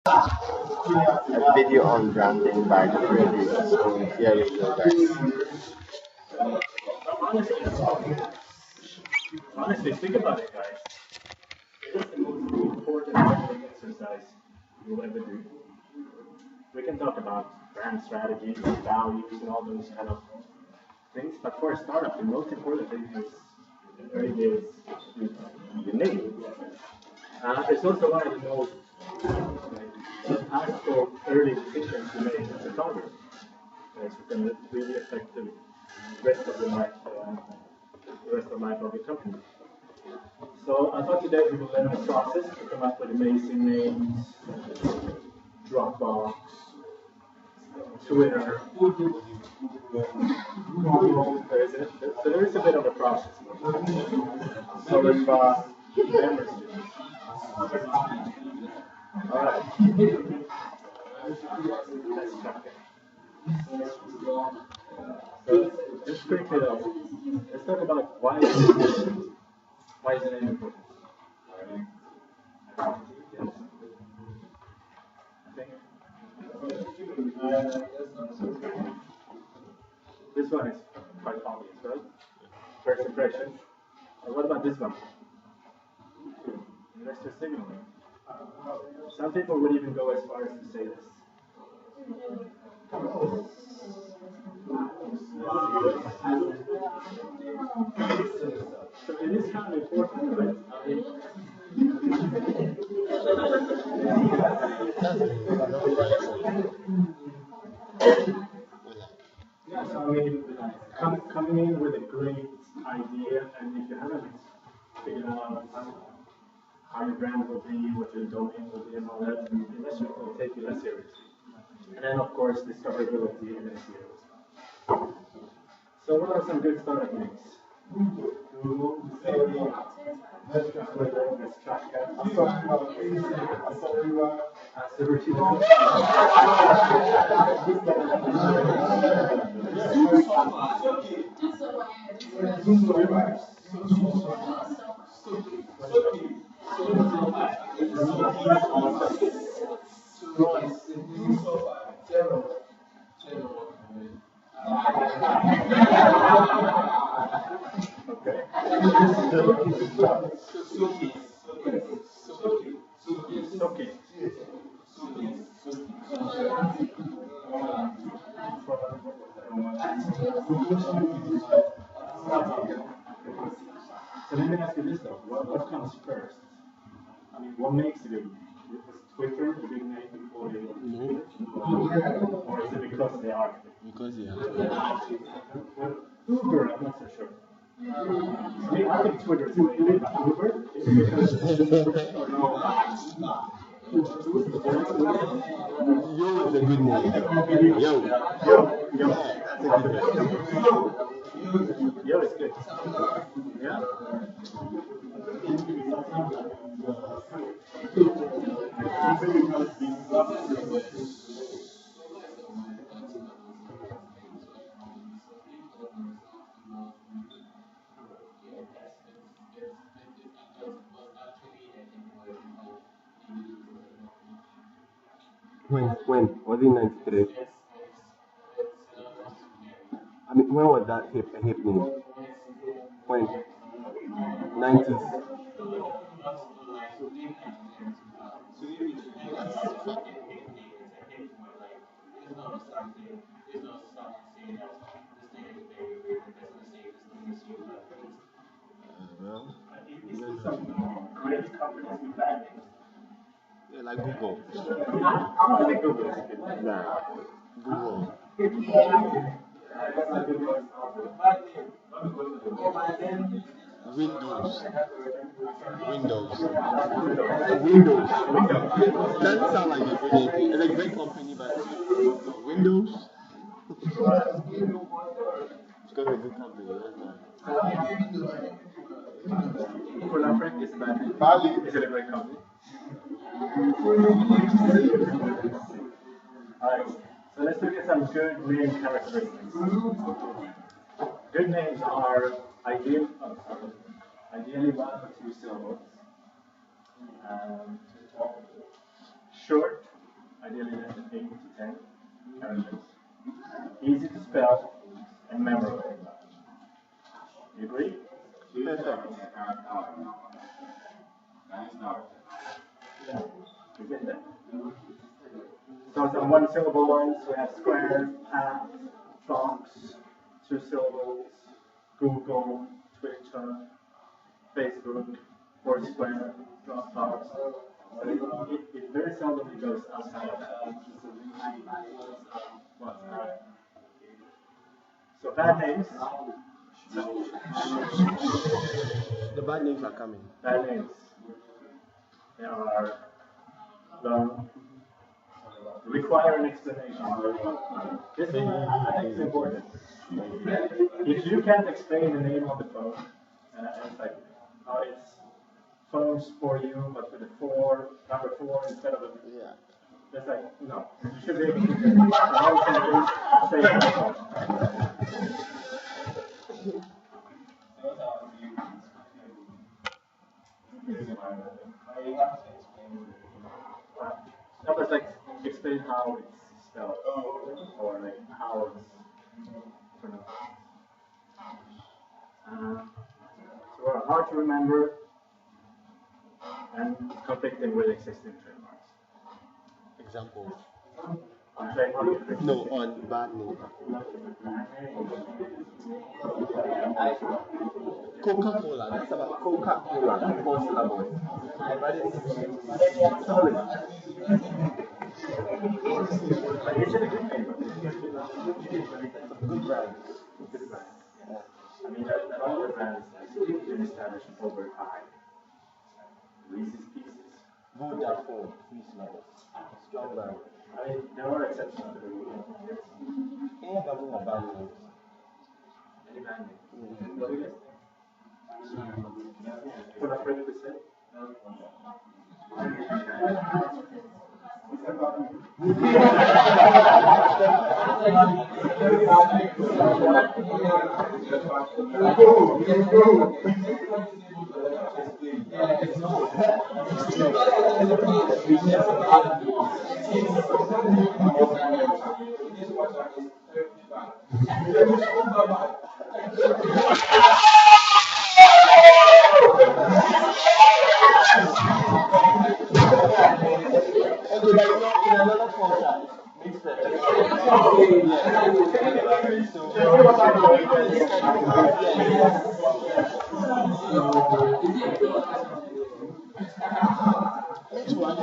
A video on branding by Fredrick. So here we go, guys. Honestly, think about it, guys. It is the most important branding exercise you'll ever do. We can talk about brand strategies and values and all those kind of things, but for a startup, the most important thing is the name. It's also one of the most impactful early decisions you make as a founder. It's going to really affect the rest of the life of the company. So I thought today we would learn the process to come up with amazing names, Dropbox, Twitter. There is a bit of a process. So if members do. All right. Let's crack it. So just quickly though, let's talk about why is it important. Why is it important? Yes. I think. This one is quite obvious, right? First impression. What about this one? Investor signal. Some people would even go as far as to say this. So it is kind of important, right? Yeah, so I mean, coming in with a great idea, and if you haven't figured out how your brand will be, what your domain will be, and all that, investors will take you less seriously. And then, of course, discoverability and SEO. So, what are some good startup names? Google, let's track So let me ask you this though, what comes first? I mean, what makes it is Twitter a big name before they or is it because they are? Because yeah. Uber, I'm not so sure. I mean, I think Twitter is way big, but Uber is it because or no? Yo is a good name. Yo. That's a good name. Yo is good. Yeah. When? Was it 93? I mean, when was that happening? When? 90s. Well, Great companies with bad names. yeah, like Google. I think Google is good. Nah, Google. Windows. Windows. Windows. Doesn't sound like a good name. It's a great company, but Windows. It's got a good company. Fredrick is a bad name. Is it a great company? Alright, so let's look at some good name characteristics. Good names are ideally one or two syllables. Short, ideally less than 8 to 10 characters. Easy to spell and memorable. You agree? Perfect. You get that? So some one-syllable ones, we have square, app, fox, 2 syllables, Google, Twitter, Facebook, Foursquare, Dropbox. But it very seldom goes outside of that. So bad names. The bad names are coming. Bad names. They are long, require an explanation. This is, I think, is important. If you can't explain the name on the phone, it's like, oh, it's phones for you, but with a number 4 instead of a. Yeah. It's like, no. You should be able to say it on the phone. No, but like explain how it's spelled, or like how it's pronounced. So are hard to remember and conflicting with existing trademarks. Examples. On trademark? No, on bad name. Coca-Cola. That's about Coca-Cola. That's 4 syllables. But it's solid. But it's a good name. Good brand. Good brand. I mean, that all the brands have been established over time. Reese's Pieces. Vodafone. 3 syllables. Strong brand. I mean, there are exceptions to the rule. Any government of bad names? Any band name. What a friend to say. Okay, but in another culture, it's mixed. Which one?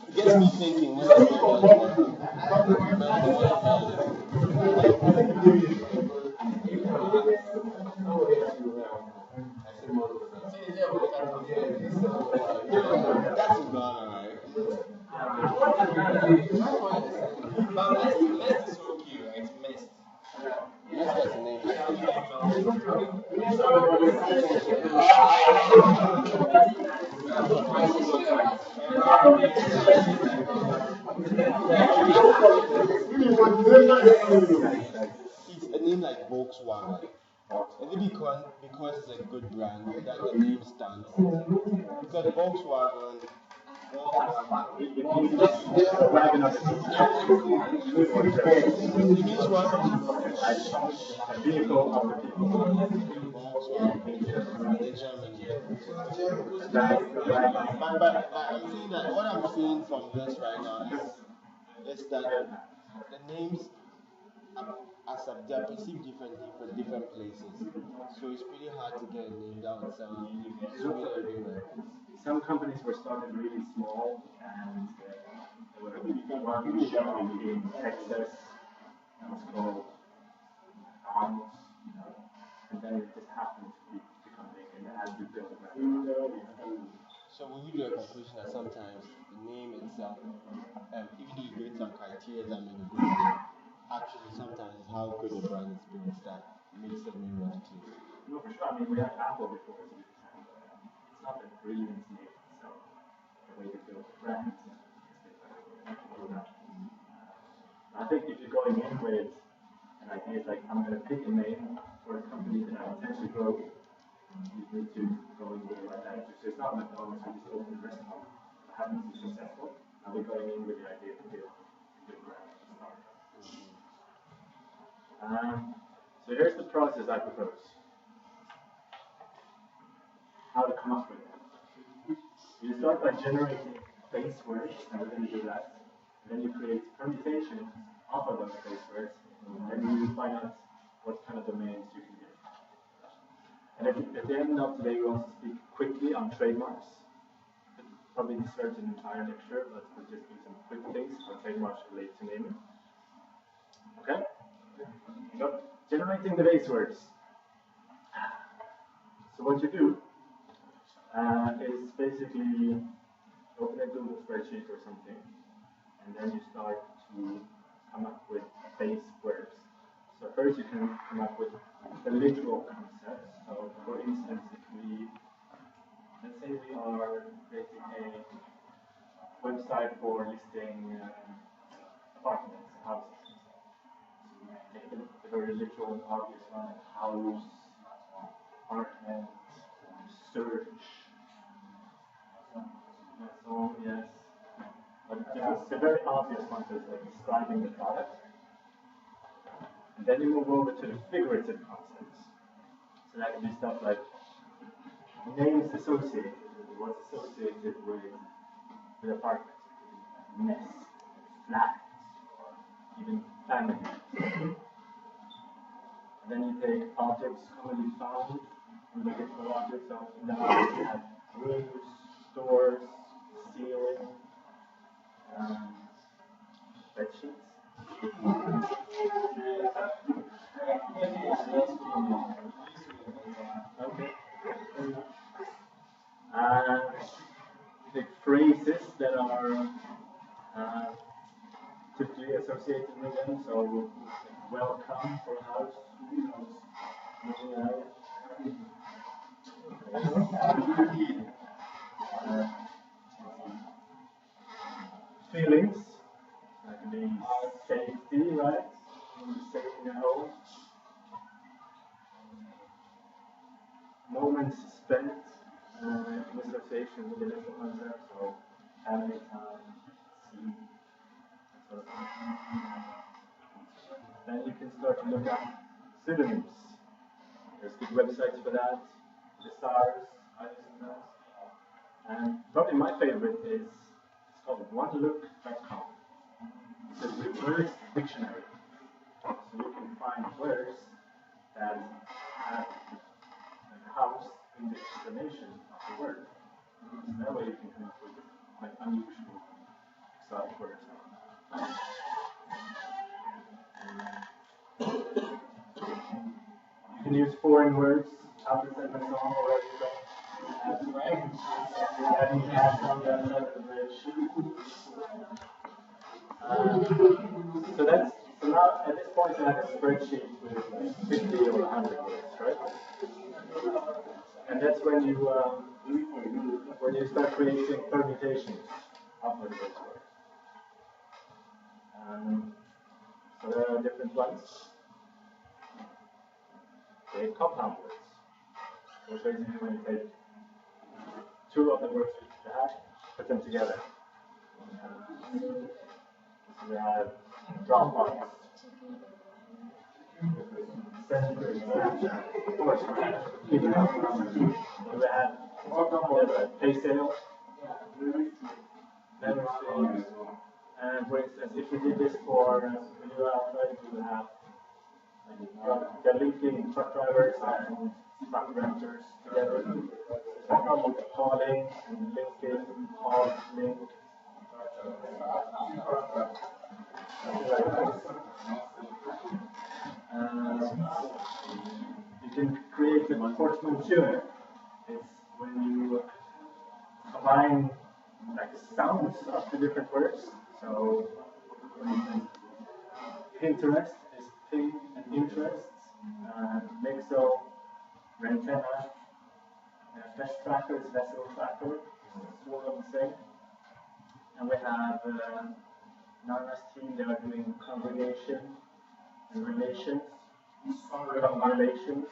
It gets me thinking. That's Ghana, right? But MEST is so cute, right? MEST. MEST has a name. It's a name like Volkswagen. Is it because it's a good brand that the name stands? Because Volkswagen. It means a wagon of the It means what? a vehicle of the people. Volkswagen. In Germany. But I'm saying that what I'm seeing from this right now is that the names they're perceived differently for different places. So it's pretty hard to get a name that would sound similar everywhere. Some companies were started really small and they were one shop in Texas that was called Arnold's, and then it just happened to become big and it has to build a brand. So we do a conclusion that sometimes the name itself, even though you create some criteria that make a good name, actually sometimes how good a brand is built that makes the name worth it. No, for sure. I mean, we had Apple before. It's not a brilliant name itself. The way they build the brand. I think if you're going in with an idea like, I'm going to pick a name for a company that I intend to grow, you need to go in with the right attitude. So it's not like, oh, so just open the restaurant. It happens to be successful. Now we're going in with the idea to build a good brand to start. So here's the process I propose. How to come up with it. You start by generating base words, and we're going to do that. And then you create permutations off of those base words, and then you find out what kind of domains you can get. And at the end of today, we want to speak quickly on trademarks. It probably deserves an entire lecture, but we'll just do some quick things for trademarks related to naming. Okay? So, generating the base words. So what you do is basically open a Google spreadsheet or something, and then you start to come up with base words. So first you can come up with the literal concept. So for instance, let's say we are creating a website for listing apartments, houses. So take the very literal and obvious one, house, apartment, search. So yes, but the very obvious one is like describing the product. And then you move over to the figurative concepts. So that can be stuff like names associated, what's associated with apartments, MEST, flat, or even family. And then you take objects commonly found, and look at the objects of in the house. You have rooms, doors, ceiling, bed sheets. Okay. The phrases that are typically associated with them, so welcome for a house, feelings, that can be safety, right? Safe in your home. Moments spent in association with the different concepts, so family time, sleep, that sort of thing. Then you can start to look at synonyms. There's good websites for that, the stars, I use those. And probably my favorite is, it's called onelook.com. It's a reverse dictionary. So you can find words that have a house in the explanation of the word. So that way you can come up with quite unusual, exotic words. You can use foreign words, Alfred and so on, or that's right. Adding tabs on that side of the sheet. So now at this point I have a spreadsheet with like 50 or 100 words, right? And that's when you start creating permutations of those words. So there are different ones. Okay, compound words. So basically when you take two of the words that you have, put them together. So we have Dropbox, Sendgrid, Snapchat, of course, email. We have PaySale, memberships, and for instance, if we did this for a new outlet, we would have the linking truck drivers and truck renters together. Calling and linking, call, link. You can create a portmanteau. It's when you combine like sounds of the different words. So, for instance, Pinterest is pin and interest. Mixo, Rentenna, Flesh Tracker is vessel tracker. It's sort of the same. And we have Nana's team, they are doing congregation and relations. Relations.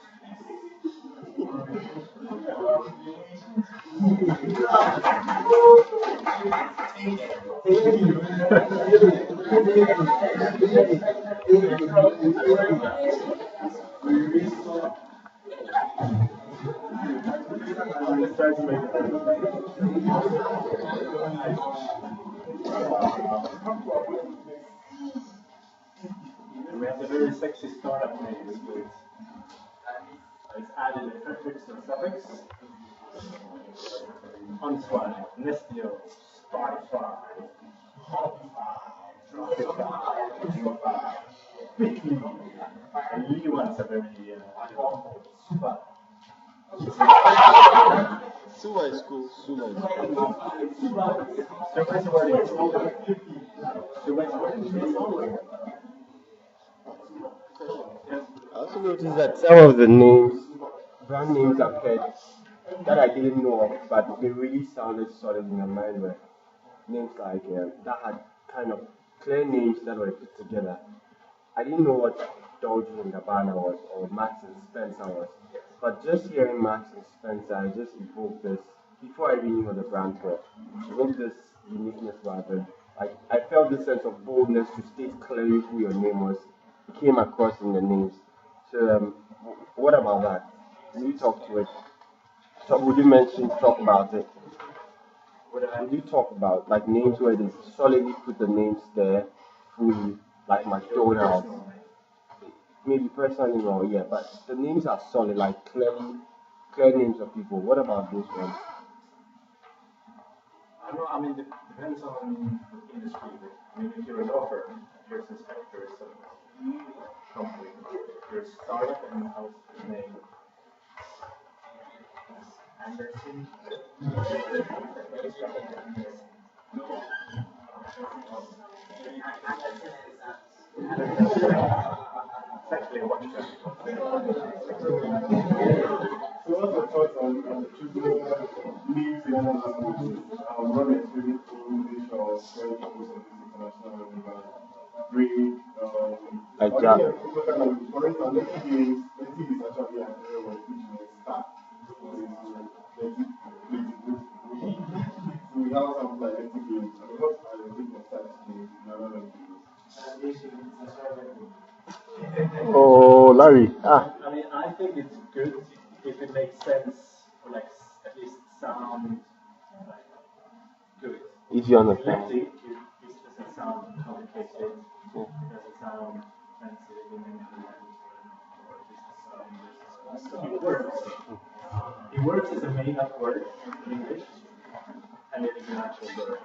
Let's try to make it. We have the very sexy startup name. It's added a prefix or suffix. Ansvar, Nestio, Spotify, Bitly. And Lee ones are very super. Suwa is cool. Suwa is cool. So what's the word? So what's the word? I also noticed that some of the names, brand names I've heard that I didn't know of, but they really sounded solid in my mind were names like that had kind of clear names that were put together. I didn't know what Dolce and Gabbana was or Max and Spencer was, but just hearing Max and Spencer, I just evoked this before I even knew what the brands were. Evoked this uniqueness rather. I felt this sense of boldness to state clearly who your name was. It came across in the names. So, what about that? Will you talk to it? So, would you talk about it? Would you talk about like names where they solidly put the names there fully, like McDonald's? Maybe personally no, yeah, but the names are solid, like clear names of people. What about those ones? I don't know, I mean, it depends on the industry. I mean, if you're a law firm, here's inspectors of company. You're a startup and how's the name? Anderson? Exactly what So what's your thoughts on choosing leads in other languages? One is really English or French or some international language. Greek, Like or Jack. even for instance, native games, native is actually an area where which is start. So we have something like native games. And what are the different types of games in other languages? Oh, Larry. Ah, I mean, I think it's good if it makes sense, or like at least sound like good. easy on the phone. Lefty, it doesn't sound complicated, it doesn't sound fancy in any other language, so it works. It works as a made-up word in English, and it is an actual word.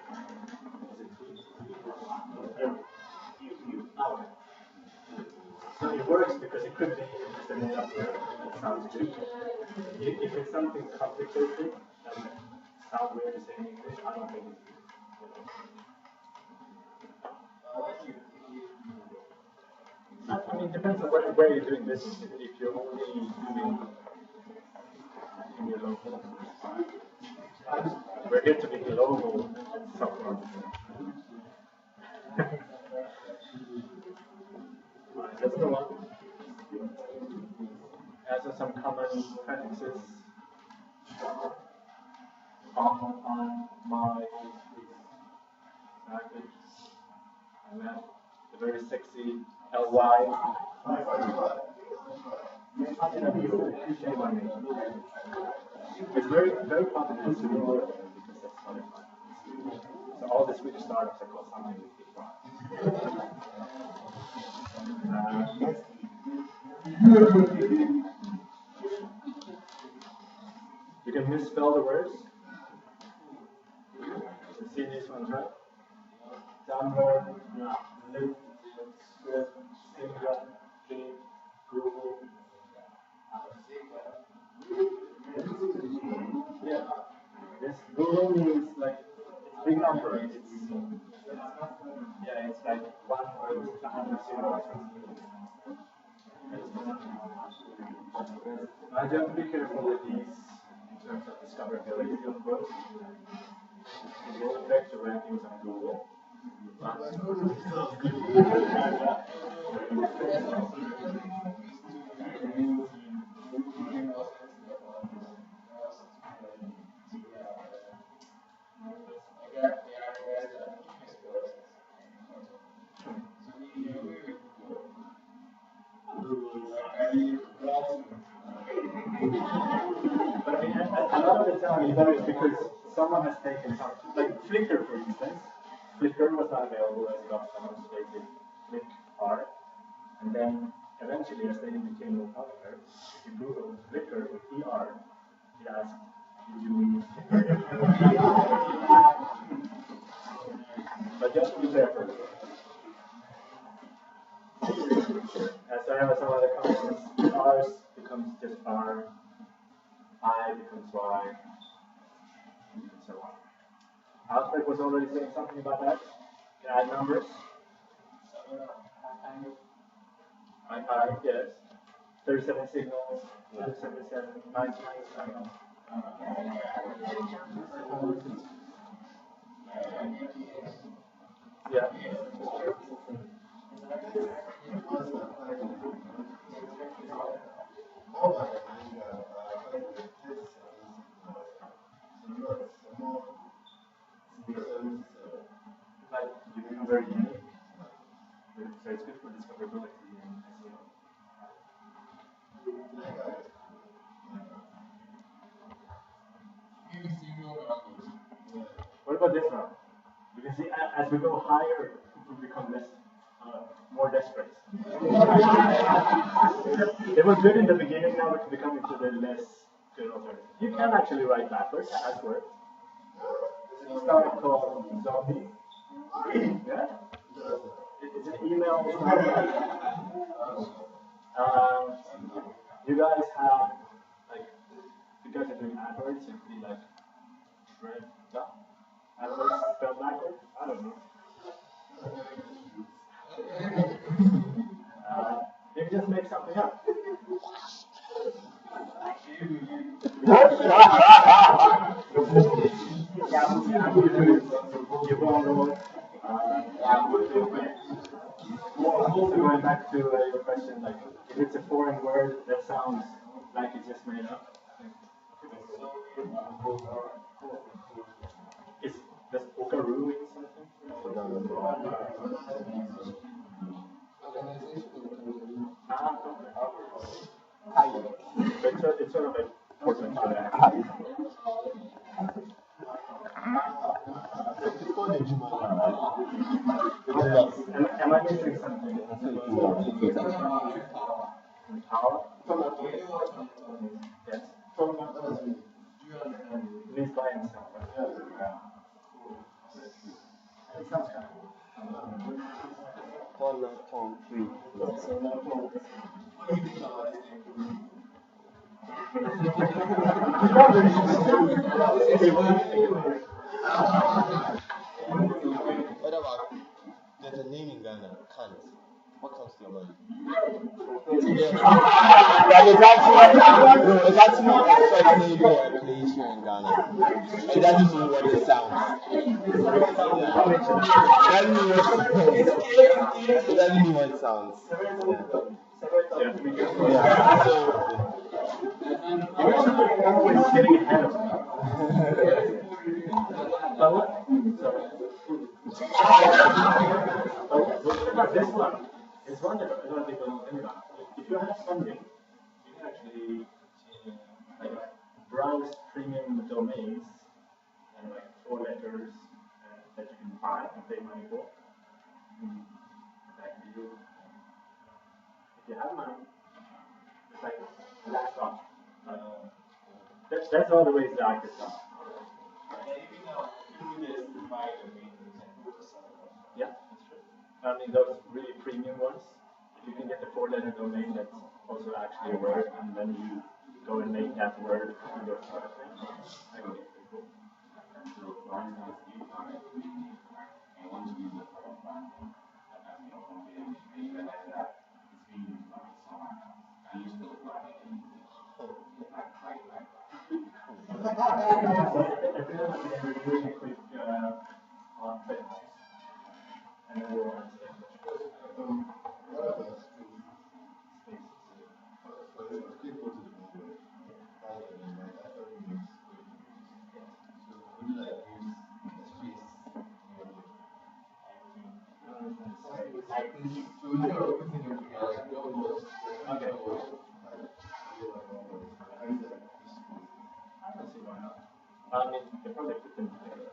So it works because it could be just a made-up word that sounds good. If it's something complicated and sounds weird to say in English, I don't think it's good. I mean, it depends on where you're doing business. If you're only doing in your local, we're here to be global software. Let's go on. As some common prefixes on my package, and then the very sexy ly. It's very, very popular in Sweden because that's Spotify. So all the Swedish startups are called something you can misspell the words. You see these ones, right? Tumblr, Lyft, Swift, Singa, Jane, Google. Yeah. This Google means like it's big number. It's like 1 word, 100 zeros. I have to be careful with these in terms of discoverability, of course. It will affect the rankings on Google. of the time, you know, it's because someone has taken something, like Flickr, for instance. Flickr was not available as an option, so they did Flick art. And then eventually, as they became more popular, if you Google Flickr with ER, it asks, did you mean? But just be careful. As I have some other comments, R's becomes just R, I becomes Y, and so on. Alfred was already saying something about that. Can I add numbers? I, yes. 37 signals, 77, 9 times, I don't know. Yeah. Like, you become very unique. So it's good for discoverability and SEO. What about this one? You can see as we go higher, we become less, more desperate. They were good in the beginning, now we're becoming to the less good alternative. You can actually write backwards, as works. Start called zombie. Yeah? It's an email. You guys have, like, you guys are doing AdWords, it could be like, AdWords spelled backwards? I don't know. You can just make something up. Also going back to your question, like, if it's a foreign word that sounds like it's just made up. Does Okaru mean something? It's sort of a portmanteau to that. Am I missing something? Power? Yes. Please buy and sell. It sounds kind What about there's a name in Ghana, Kant. What comes to your mind? It's actually a name for a place here in Ghana. It doesn't mean what it sounds. It doesn't mean what it sounds. always getting ahead of me. But what about this one? It's one that a lot of people don't think about. If you have funding, you can actually browse premium domains and like 4 letters that you can buy and pay money for. Back to you. If you have money, it's like last option. That's all the ways that I could start. Yeah, that's true. I mean, those really premium ones, if you can get the 4-letter domain that's also actually a word, and then you go and make that word in your product name, that would be pretty cool. Really quick on fitness. And then we'll answer that question. Okay. I don't see why not. put them together.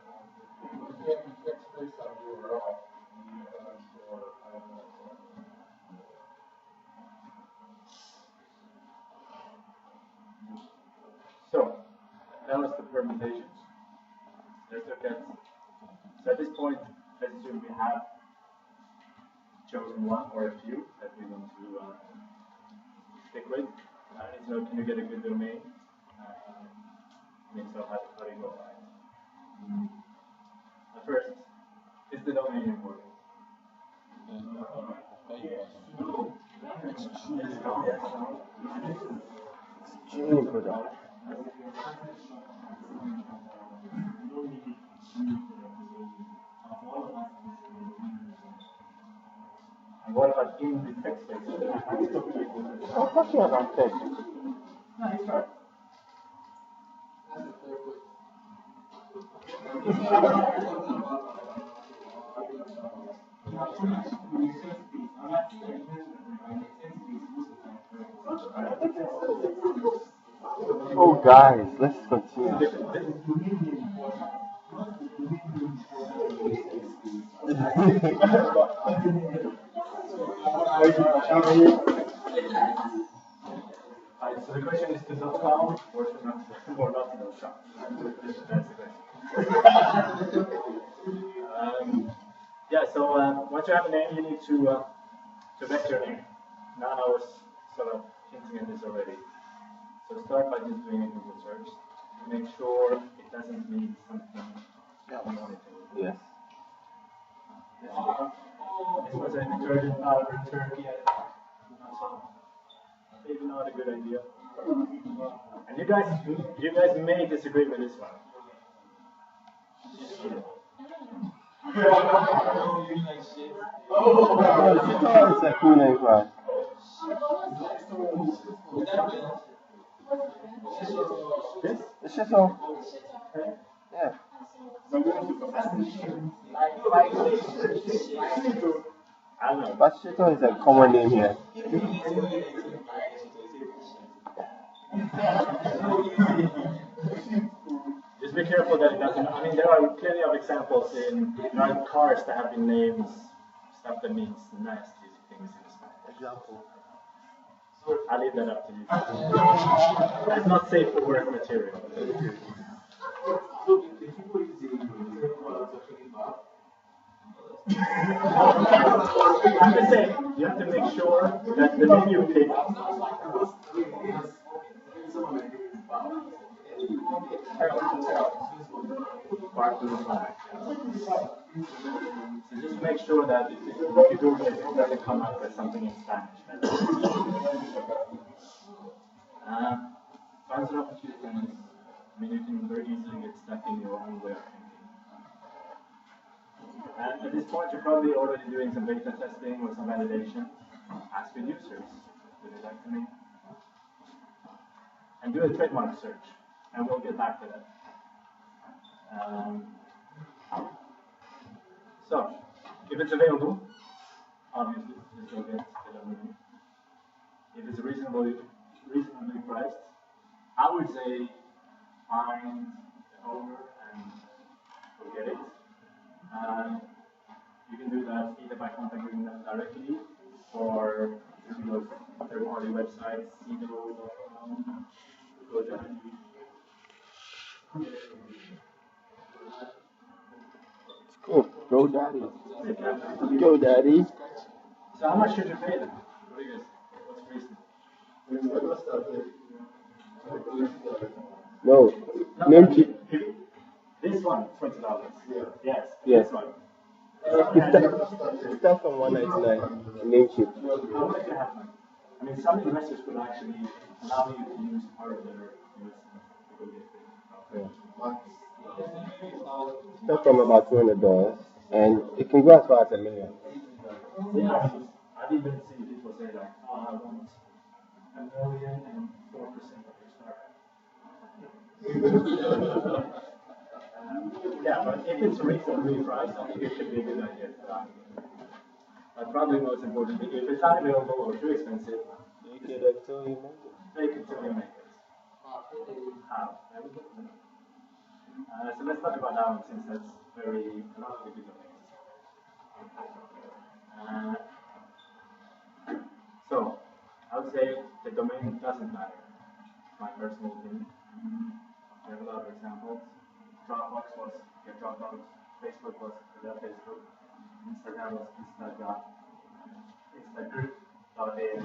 So, that was the permutations. Let's look at, so at this point, let's assume we have chosen one or a few that we want to stick with. So can you get a good domain? So how do you go about it? First, is the domain important? Extremely important. And what about in the text space? I'm talking about text. No, it's right. Oh, guys, let's continue. So the question is to .com or to not or not to .com. That's the question. Yeah. So once you have a name, you need to vector your name. Now I was sort of hinting at this already. So start by just doing a Google search. Make sure it doesn't mean something else. Yes. This was a detergent powder turkey. Maybe not a good idea. And you guys may disagree with this one. It's a cool name, right? This? It's just all. Yeah. I don't know. But Shito is a common name here. Just be careful that it doesn't. I mean, there are plenty of examples in cars that have been named stuff that means nasty things in Spanish. Example. I'll leave that up to you. That's not safe for work material. I'm just saying, you have to make sure that the name you pick so just make sure that if you do this, it doesn't come up with something in Spanish. Bounce it up a few times. I mean, you can very easily get stuck in your own way of thinking. And at this point, you're probably already doing some beta testing or some validation. Ask your users, do they like the name? And do a trademark search, and we'll get back to that. So, if it's available, obviously, just go get it. If it's reasonably priced, I would say find the owner and forget it. You can do that either by contacting them directly or through third-party websites, Cdo.com, GoDaddy. It's cool. Go Daddy. Go Daddy. So how much should you pay them? What do you guys? What's reasonable? No. Name keep. This one, $20. Yes. Yes. This one. It starts from 199. Name chip. How much you have? I mean, some investors will actually allow you to use part of their investment. Start from about $200, and it can go as far as $1 million. Yeah, I've even seen people say like, oh, I want $1 million and 4% of your startup. Yeah, but if it's reasonably priced, I think it should be a good idea. But probably most importantly, if it's unavailable or too expensive, Make it until you make it. make it till you make it. How? So let's talk about that one since that's a lot of the good domains. So I would say the domain doesn't matter. My personal opinion. I have a lot of examples. Dropbox was get Dropbox. Facebook was get Facebook. Instagram was Instagram. Instagram.in.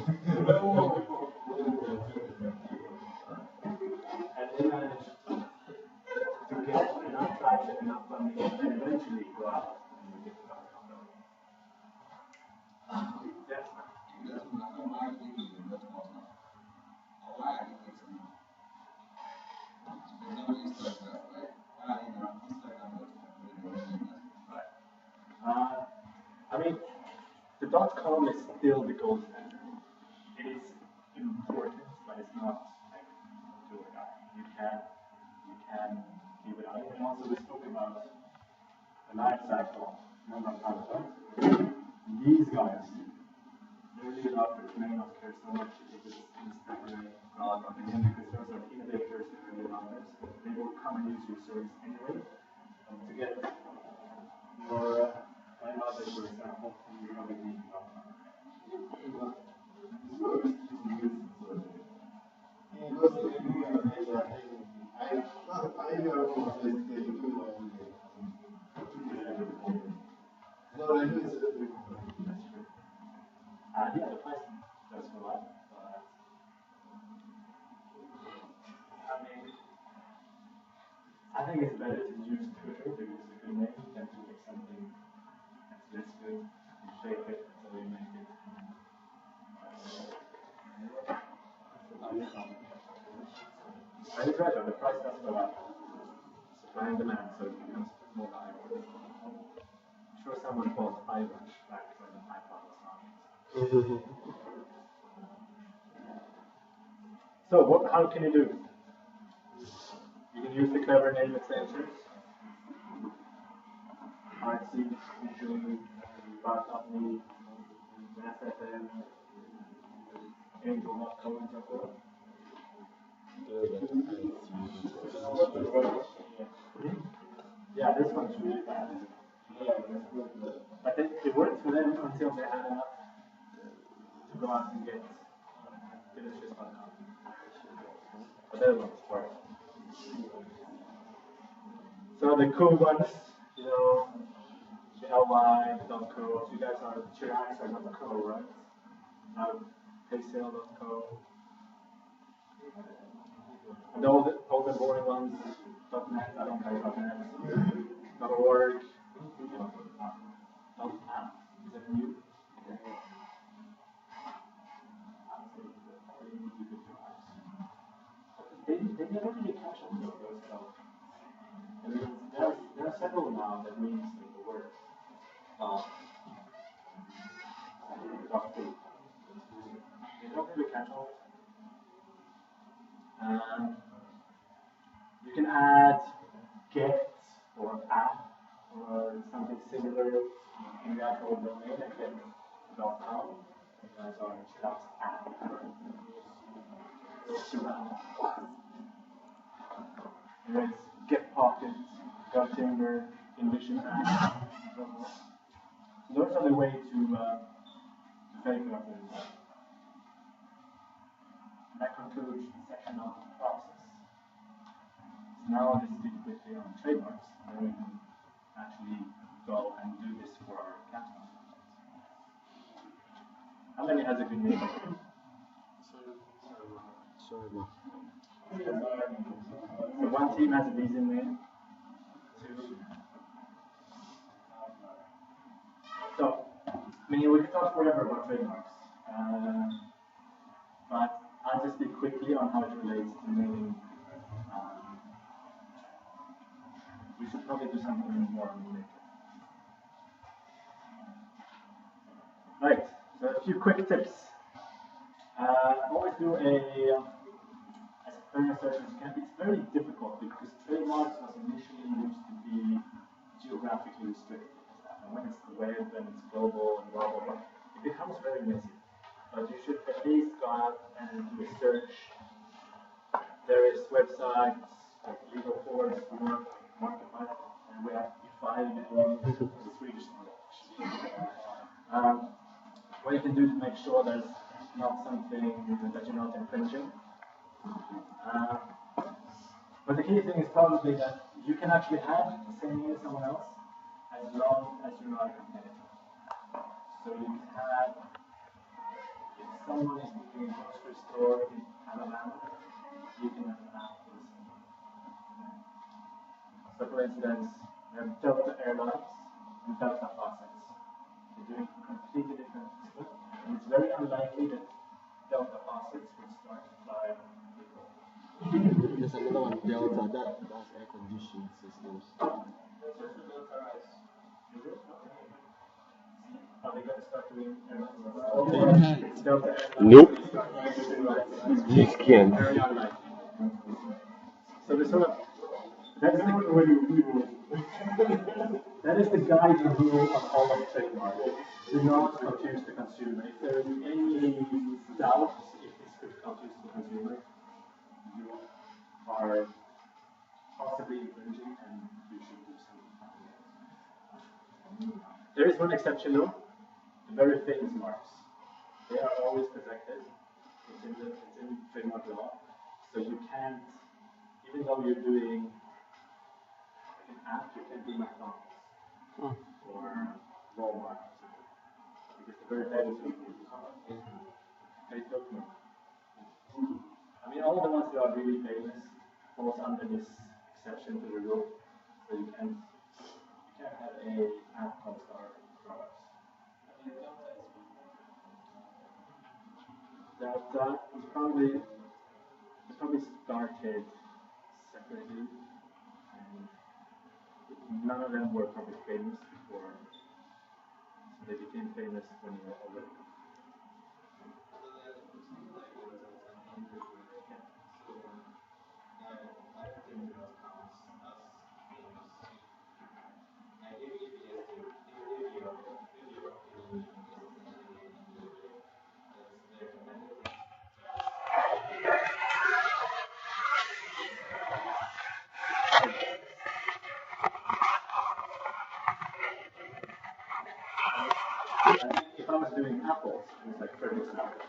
And they managed to get enough traction, enough funding, and eventually go out and get the .com domain. Yes. I mean, the .com is still the gold standard. It is important, but it's not like do or die. You can be without it. And also we spoke about the life cycle. These guys, they really love it. May not care so much if it's Instagram or again because those are innovators and early adopters. They will come and use your service anyway to get more. My mother, for example, you probably need yeah, the price does go up, but I mean, I think it's better to use Twitter because it's a good name than to pick something that's less good and shape it until you make it. I agree, the price does go up. Supply and demand, so it becomes more valuable. I'm sure someone bought Fiverr back when the iPod was not. So how can you do? You can use the clever name extensions. RC, usually, bar.me, SFM, Angel.co, and so forth. Yeah, this one's really bad. But it worked for them until they had enough to go out and get delicious.com. But that one's worse. So the cool ones, you know, the ly.co, you guys are Chiracs are not co, right? Paysale.co. And all the boring ones, .net, I don't care .net, .org, .app, is that new? They never really catch on those stuff. I mean, there are several now that means the word they don't really catch on. You can add get or app or something similar in the actual domain like get.com. You guys are just app. There's get pocket, got timber, envision app. So those are the way to fake up this. That concludes the section of the process. Now let's speak quickly on trademarks, and then we can actually go and do this for our capstone. How many has a good name? Sorry. So one team has a decent name. Two. So, I mean, we could talk forever about trademarks, but I'll just speak quickly on how it relates to naming. We should probably do something more on it later. Right, so a few quick tips. Always do as many searches as you can. It's very difficult because trademarks was initially used to be geographically restricted. And when it's the web and it's global and blah blah blah, it becomes very messy. But you should at least go out and do a search. Various websites, like legal forms, work, market, and we have defined in the Swedish what you can do to make sure there's not something that you're not infringing. But the key thing is probably that you can actually have the same name as someone else as long as you're not a competitor. So you can have, if someone is doing a grocery store in Alabama, you can have an app for the same. So for instance, we have Delta Airlines and Delta Faucets. They're doing completely different stuff, and it's very unlikely that Delta Faucets will start to fly on people. There's another one, Delta, that's air conditioning systems. Are they going to start doing airlines? Delta Airlines? Nope. You can. Very unlikely. So the sort of that is the guiding rule of all of trademarks. Do not confuse the consumer. If there is any doubt if this could confuse the consumer, you are possibly infringing and you should do something. There is one exception though, the very famous marks. They are always protected. It's in trademark law. So you can't, even though you're doing an app, you can't do McDonald's or Walmart. Because the very famous Facebook. I mean, all the ones that are really famous falls under this exception to the rule. So you can't have a app called Star Products. Delta is probably started separately, and none of them were probably famous before. So they became famous when they were older. If I was doing apples, it's like Fredrick's apples.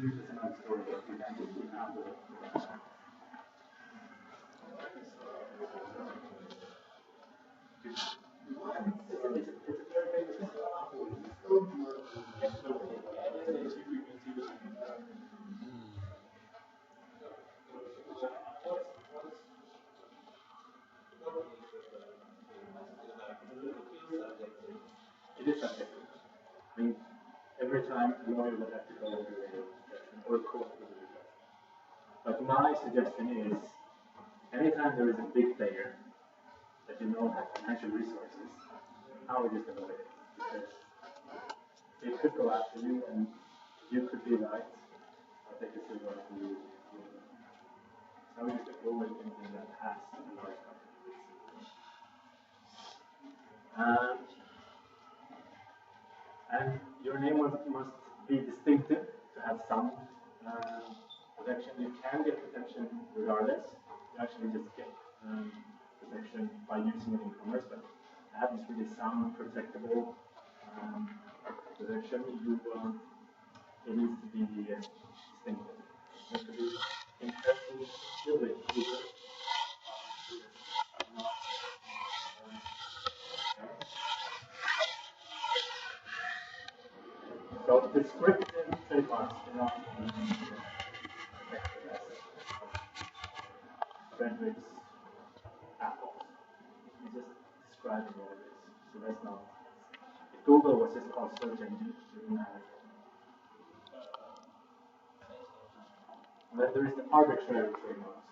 It's another story, but you can't just do apples. It is subjective. I mean, every time a lawyer would have to go over a objection or a court with a objection. But my suggestion is, anytime there is a big player that you know has financial resources, I would just avoid it. Because it could go after you and you could be right, but they could still go after you. So I would just avoid anything that has a large company. And your name must be distinctive to have some protection. You can get protection regardless. You actually just get protection by using it in commerce, but to have this really sound, protectable protection, it needs to be distinctive. It has to be interesting, building. So descriptive trademarks cannot be protected as Fredrick's apples. He's just describing what it is. So that's not. If Google was just called search engine, it wouldn't matter. And then there is the arbitrary trademarks.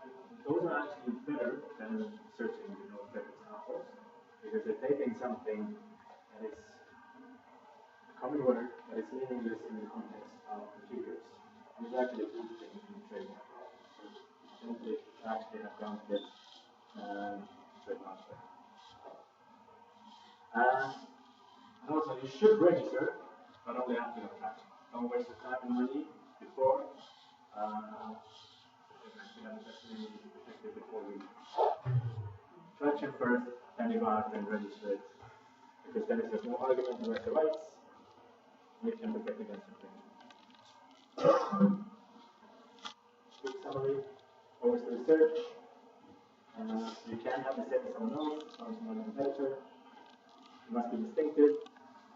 And those are actually better than search engine or Fredrick's apples because they're taking something that is common word that is meaningless in the context of computers. And it's actually a good thing in trademark law. So they actually have gone to get trademark there. And also, you should register, but only after the fact. Don't waste your time and money before. We have it actually protected before we transaction first, then you go out and register it. Because then if there's no argument about the rights, you can protect against infringement. Quick summary, always the research. You can have the same as someone else, someone's not a competitor. You must be distinctive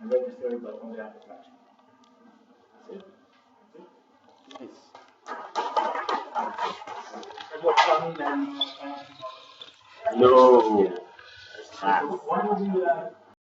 and registered, but only after fraction. That's it. Nice. And what's funny then? No. So why don't we